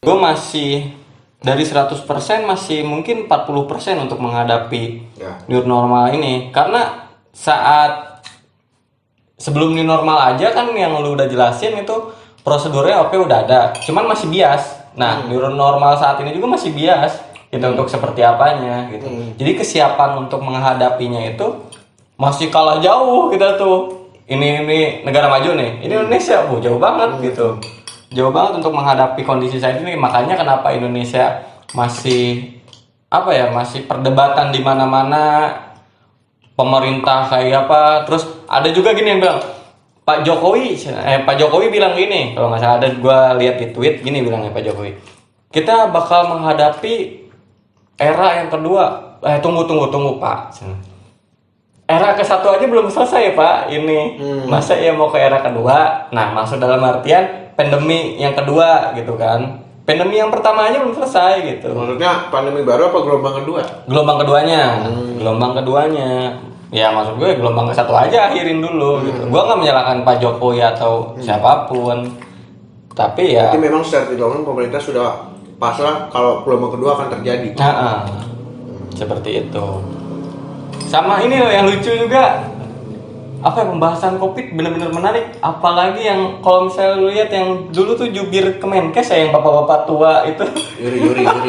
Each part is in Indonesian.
Gue masih dari 100% masih mungkin 40% untuk menghadapi new normal ini. Karena saat sebelum new normal aja kan yang lu udah jelasin itu prosedurnya oke udah ada. Cuman masih bias. Nah, new normal saat ini juga masih bias gitu untuk seperti apanya gitu. Jadi kesiapan untuk menghadapinya itu masih kalah jauh kita tuh. Ini negara maju nih. Ini Indonesia, jauh banget gitu. Jauh banget untuk menghadapi kondisi saat ini. Makanya kenapa Indonesia masih masih perdebatan di mana-mana, pemerintah kayak apa. Terus ada juga gini yang bilang Pak Jokowi bilang gini, kalau nggak salah ada gue lihat di tweet gini bilangnya Pak Jokowi, kita bakal menghadapi era yang kedua. Tunggu Pak, era ke-1 aja belum selesai Pak ini. Masa ya mau ke era kedua? Nah, maksud dalam artian pandemi yang kedua gitu kan. Pandemi yang pertama aja belum selesai gitu. Maksudnya pandemi baru apa gelombang kedua? Gelombang keduanya. Ya maksud gue gelombang ke-1 aja akhirin dulu gitu. Gue nggak menyalahkan Pak Jokowi atau siapapun. Tapi ya. Jadi memang secara tidak umum pemerintah sudah pasrah kalau gelombang kedua akan terjadi. Seperti itu. Sama ini loh yang lucu juga. Pembahasan COVID benar-benar menarik. Apalagi yang kalau misalnya lu lihat yang dulu tuh jubir Kemenkes yang bapak-bapak tua itu.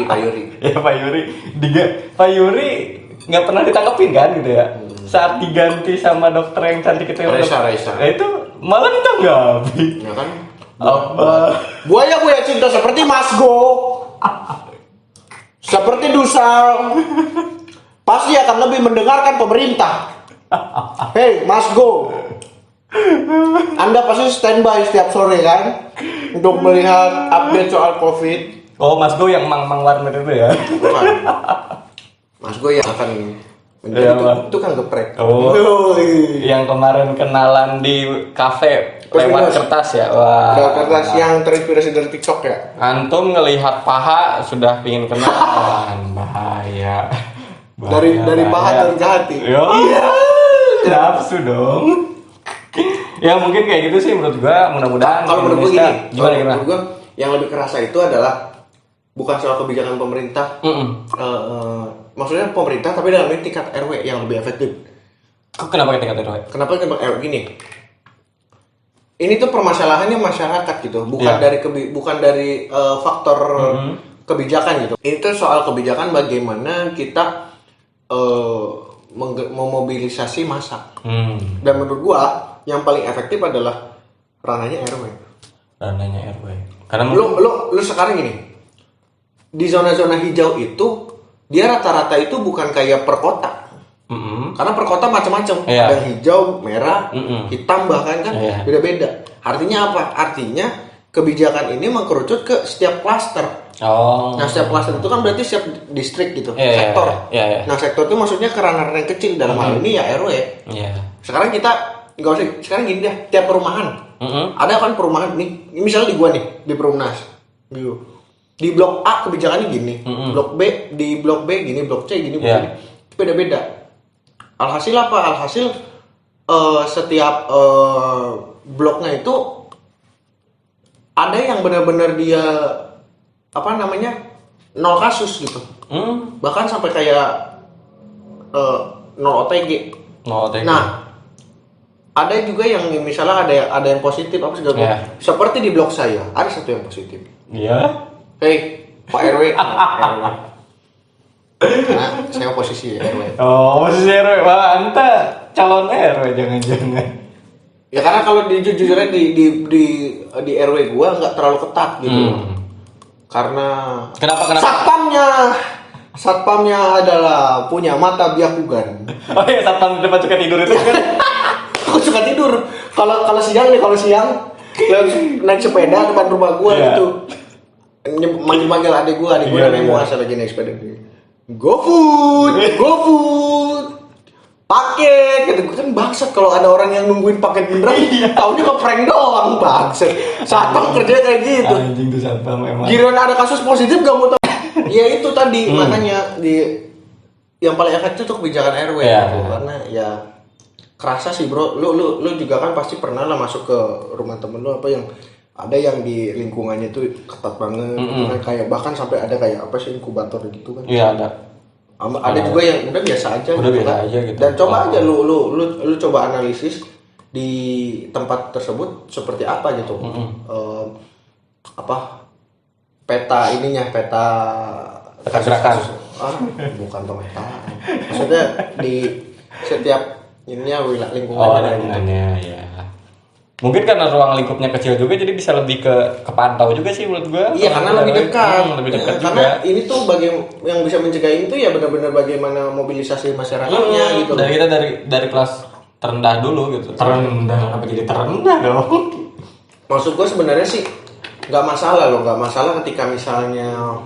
Pak Yuri. Ya Pak Yuri. Pak Yuri nggak pernah ditangkepin kan gitu ya. Saat diganti sama dokter yang cantik itu Raisa. Nah itu malah ditanggapi. Ya kan? Buaya cinta seperti Mas Go. Seperti Dusal. Pasti akan lebih mendengarkan pemerintah. Hei Mas Go, Anda pasti standby setiap sore kan untuk melihat update soal COVID. Oh Mas Go yang mang warnet itu ya? Bukan. Mas Go yang akan menjadi tukang geprek. Yang kemarin kenalan di kafe lewat kertas ya? Wah. Kertas yang terinspirasi dari TikTok ya? Antum ngelihat paha sudah pingin kenalan. Bahaya. Dari paha turun ke hati. Iya. Nafsu dong. Ya mungkin kayak gitu sih menurut gua. Mudah-mudahan kalau menurut gua gini, gimana? Menurut gua yang lebih kerasa itu adalah bukan soal kebijakan pemerintah. Maksudnya pemerintah tapi dalam ini tingkat RW yang lebih efektif. Kenapa tingkat RW? Kenapa RW gini? Ini tuh permasalahannya masyarakat gitu, bukan dari faktor kebijakan gitu. Ini tuh soal kebijakan bagaimana kita memobilisasi massa. Dan menurut gua yang paling efektif adalah ranahnya RW. Karena lu sekarang gini, di zona-zona hijau itu dia rata-rata itu bukan kayak per kota. Karena per kota macam-macam. Ada hijau, merah, hitam bahkan kan beda-beda. Artinya apa? Artinya kebijakan ini mengkerucut ke setiap klaster. Nah setiap klaster itu kan berarti setiap distrik gitu, sektor. Nah sektor itu maksudnya ke ranah yang kecil, dalam hal ini ya RW. Sekarang kita nggak usah, sekarang gini deh, tiap perumahan ada kan perumahan nih, misalnya di gua nih di Perumnas, di blok A kebijakannya gini, blok B di blok B gini, blok C gini, beda-beda. Alhasil apa? Alhasil setiap bloknya itu ada yang benar-benar dia nol kasus gitu. Bahkan sampai kayak nol OTG. Nah, ada juga yang misalnya ada yang positif apa segala. Seperti di blok saya ada satu yang positif. Hei Pak RW. Karena saya posisi RW. Posisi RW. Wah, Anta calon RW jangan-jangan. Ya karena kalau jujurnya di RW gua nggak terlalu ketat gitu. Karena Kenapa? Satpamnya adalah punya mata biakugan. Satpam depan suka tidur itu kan. Aku suka tidur. Kalau siang naik sepeda depan rumah gua gitu. Manggil adik gua namanya Muasa lagi naik sepeda. GoFood. Paket gitu kan, bangsat kalau ada orang yang nungguin paket beneran. Taunya ke prank doang, bangsat. Satpam kerja kayak gitu. Anjing tuh satpam emang. Giliran ada kasus positif gak mau tahu. Ya itu tadi makanya yang paling efektif itu kebijakan RW gitu. Karena ya kerasa sih bro, lu juga kan pasti pernah lah masuk ke rumah temen lu yang ada yang di lingkungannya tuh ketat banget, gitu kan, kayak bahkan sampai ada kayak apa sih inkubator gitu kan. Iya ada. Ada juga yang udah biasa aja udah gitu biasa kan. aja gitu. Dan coba aja lu coba analisis di tempat tersebut seperti apa gitu. Apa peta gerakan. Bukan pemetaan. Maksudnya di setiap ininya lingkungannya. Lingkungannya ya. Mungkin karena ruang lingkupnya kecil juga jadi bisa lebih kepantau juga sih menurut gua. Iya, karena lebih dekat. Lebih dekat juga. Karena ini tuh yang bisa mencegah itu ya benar-benar bagaimana mobilisasi masyarakatnya gitu. Dari kita dari kelas terendah dulu gitu. Terendah apa jadi terendah dong? Maksud gua sebenarnya sih nggak masalah ketika misalnya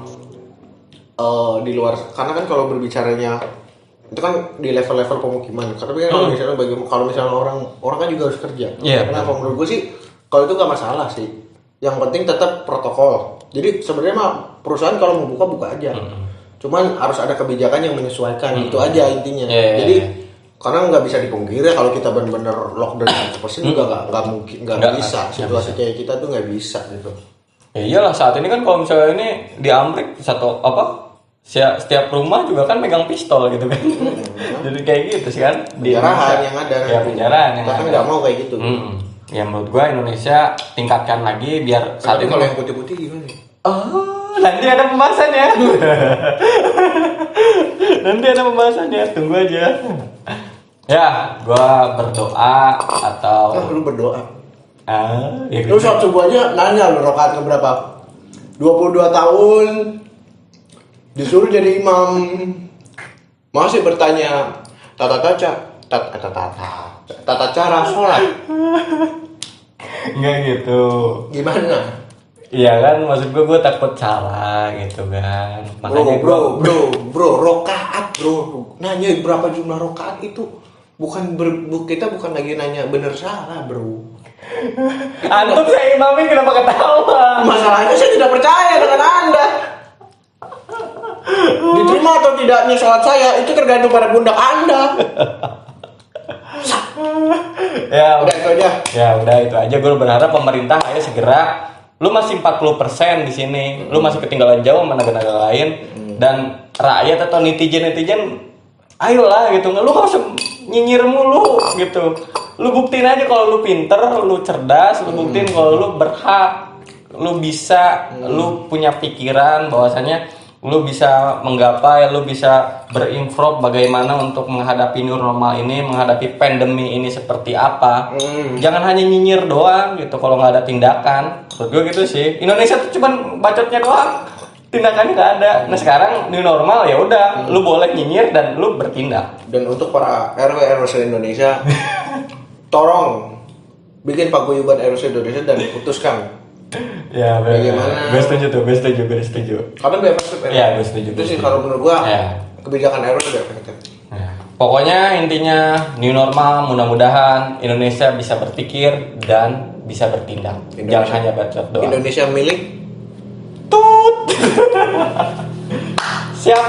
di luar, karena kan kalau berbicaranya itu kan di level-level pemukiman. Tapi kan kalau misalnya orang kan juga harus kerja. Yeah, Kenapa menurut gue sih kalau itu nggak masalah sih. Yang penting tetap protokol. Jadi sebenarnya mah perusahaan kalau mau buka aja. Cuman harus ada kebijakan yang menyesuaikan. Itu aja intinya. Jadi karena nggak bisa dipungkiri kalau kita benar-benar lockdown 100% juga nggak mungkin nggak bisa. Situasi kayak kita tuh nggak bisa gitu. Ya iyalah, saat ini kan kalau misalnya ini di Amrik setiap rumah juga kan megang pistol gitu kan. Jadi kayak gitu sih kan. Penjarahan yang ada. Ya penjarahan yang kita kan ada. nggak mau kayak gitu. Ya menurut gua Indonesia tingkatkan lagi biar saat ini. Kalau yang putih-putih gimana? Oh, nanti ada pembahasannya. Nanti ada pembahasannya, tunggu aja. Ya, gua berdoa atau lu berdoa. Ya Lu sholat subuh aja nanya lu rakaat keberapa? 22 tahun disuruh jadi imam masih bertanya tata cara sholat. Enggak gitu. Gimana? Iya kan, maksud gue takut salah gitu kan. Makanya bro, rokaat bro. Nanya berapa jumlah rokaat itu kita bukan lagi nanya bener salah bro. Antum saya imamin kenapa ketawa? Masalahnya saya tidak percaya dengan Anda. Diterima atau tidaknya sholat saya itu tergantung pada pundak Anda. Ya udah itu aja. Ya udah itu aja. Gue berharap pemerintah ayo segera. Lu masih 40% di sini. Lu masih ketinggalan jauh sama negara-negara lain. Dan rakyat atau netizen ayolah gitu. Lu gak usah nyinyir mulu gitu. Lu buktiin aja kalau lu pinter, lu cerdas, lu buktiin kalau lu berhak, lu bisa, lu punya pikiran bahwasanya lu bisa menggapai, lu bisa berimprove bagaimana untuk menghadapi new normal ini, menghadapi pandemi ini seperti apa. Jangan hanya nyinyir doang gitu kalau nggak ada tindakan. Menurut gue gitu sih. Indonesia tuh cuman bacotnya doang, tindakannya nggak ada. Nah sekarang new normal ya udah, lu boleh nyinyir dan lu bertindak. Dan untuk para RW Indonesia, tolong bikin paguyuban RW Indonesia dan putuskan. Ya, bagaimana? Gue setuju. Karena udah efektif ya. Ya, gue setuju. Itu sih kalau menurut gua kebijakan RW udah efektif. Ya. Pokoknya intinya new normal, mudah-mudahan Indonesia bisa berpikir dan bisa bertindak. Jangan hanya bacot doang. Indonesia milik Tut. Siap.